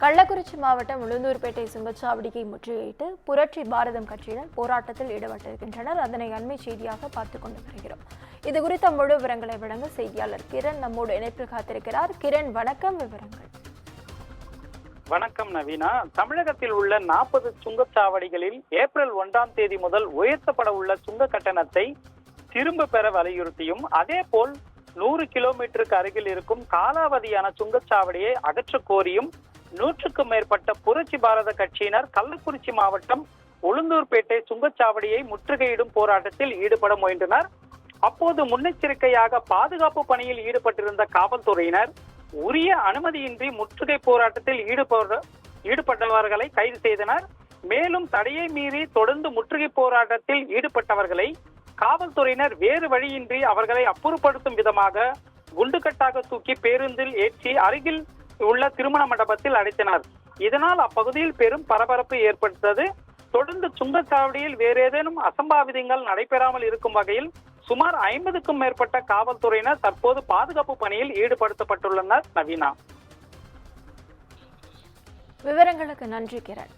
கள்ளக்குறிச்சி மாவட்டம் உளுந்தூர்பேட்டை சுங்கச்சாவடியை முற்றுகையிட்டு புரட்சி பாரதம் கட்சியினர் போராட்டத்தில் ஈடுபட்டிருக்கின்றனர். அதனை அண்மை செய்தியாக பார்த்துக் கொண்டு வருகிறோம். இது குறித்த முழு விவரங்களை வழங்க செய்தியாளர் கிரண் நம்மோடு இணைப்பில் காத்திருக்கிறார். கிரண், வணக்கம். விவரங்கள். வணக்கம் நவீனா. தமிழகத்தில் உள்ள 40 சுங்கச்சாவடிகளில் ஏப்ரல் 1ஆம் தேதி முதல் உயர்த்தப்பட உள்ள சுங்க கட்டணத்தை திரும்ப பெற வலியுறுத்தியும், அதேபோல் 100 கிலோமீட்டருக்கு அருகில் இருக்கும் காலாவதியான சுங்கச்சாவடியை அகற்ற கோரியும் 100க்கும் மேற்பட்ட புரட்சி பாரத கட்சியினர் கள்ளக்குறிச்சி மாவட்டம் உளுந்தூர்பேட்டை சுங்கச்சாவடியை முற்றுகையிடும் போராட்டத்தில் ஈடுபட முயன்றனர். அப்போது முன்னெச்சரிக்கையாக பாதுகாப்பு பணியில் ஈடுபட்டிருந்த காவல்துறையினர் உரிய அனுமதியின்றி முற்றுகை போராட்டத்தில் ஈடுபட்டவர்களை கைது செய்தனர். மேலும் தடையை மீறி தொடர்ந்து முற்றுகை போராட்டத்தில் ஈடுபட்டவர்களை காவல்துறையினர் வேறு வழியின்றி அவர்களை அப்புறப்படுத்தும் விதமாக குண்டுகட்டாக தூக்கி பேருந்தில் ஏற்றி அருகில் உள்ள திருமண மண்டபத்தில் அடைத்தனர். இதனால் அப்பகுதியில் பெரும் பரபரப்பு ஏற்பட்டது. தொடர்ந்து சுங்கச்சாவடியில் வேறு ஏதேனும் அசம்பாவிதங்கள் நடைபெறாமல் இருக்கும் வகையில் சுமார் 50க்கும் மேற்பட்ட காவல்துறையினர் தற்போது பாதுகாப்பு பணியில் ஈடுபடுத்தப்பட்டுள்ளனர். நவீனா, விவரங்களுக்கு நன்றி கிரண்.